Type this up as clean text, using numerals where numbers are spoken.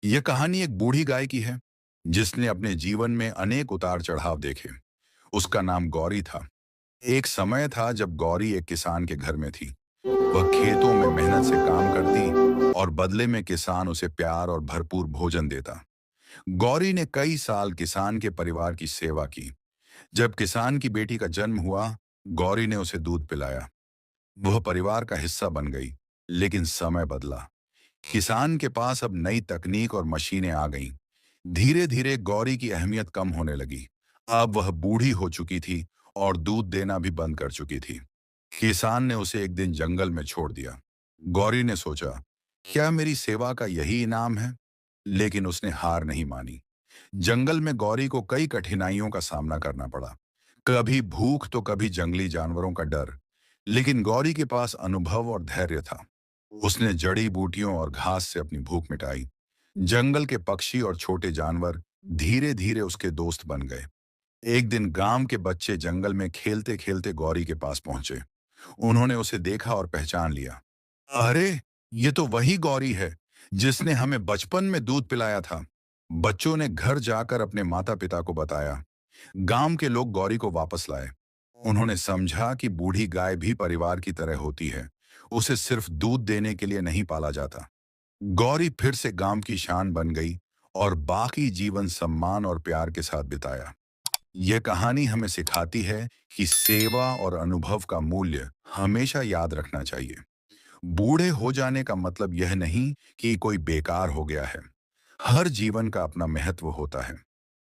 यह कहानी एक बूढ़ी गाय की है जिसने अपने जीवन में अनेक उतार चढ़ाव देखे। उसका नाम गौरी था। एक समय था जब गौरी एक किसान के घर में थी। वह खेतों में मेहनत से काम करती और बदले में किसान उसे प्यार और भरपूर भोजन देता। गौरी ने कई साल किसान के परिवार की सेवा की। जब किसान की बेटी का जन्म हुआ, गौरी ने उसे दूध पिलाया। वह परिवार का हिस्सा बन गई। लेकिन समय बदला। किसान के पास अब नई तकनीक और मशीनें आ गईं। धीरे धीरे गौरी की अहमियत कम होने लगी। अब वह बूढ़ी हो चुकी थी और दूध देना भी बंद कर चुकी थी। किसान ने उसे एक दिन जंगल में छोड़ दिया। गौरी ने सोचा, क्या मेरी सेवा का यही इनाम है? लेकिन उसने हार नहीं मानी। जंगल में गौरी को कई कठिनाइयों का सामना करना पड़ा। कभी भूख तो कभी जंगली जानवरों का डर। लेकिन गौरी के पास अनुभव और धैर्य था। उसने जड़ी बूटियों और घास से अपनी भूख मिटाई। जंगल के पक्षी और छोटे जानवर धीरे धीरे उसके दोस्त बन गए। एक दिन गांव के बच्चे जंगल में खेलते खेलते गौरी के पास पहुंचे। उन्होंने उसे देखा और पहचान लिया। अरे, ये तो वही गौरी है जिसने हमें बचपन में दूध पिलाया था। बच्चों ने घर जाकर अपने माता पिता को बताया। गांव के लोग गौरी को वापस लाए। उन्होंने समझा कि बूढ़ी गाय भी परिवार की तरह होती है। उसे सिर्फ दूध देने के लिए नहीं पाला जाता। गौरी फिर से गांव की शान बन गई और बाकी जीवन सम्मान और प्यार के साथ बिताया। यह कहानी हमें सिखाती है कि सेवा और अनुभव का मूल्य हमेशा याद रखना चाहिए। बूढ़े हो जाने का मतलब यह नहीं कि कोई बेकार हो गया है। हर जीवन का अपना महत्व होता है।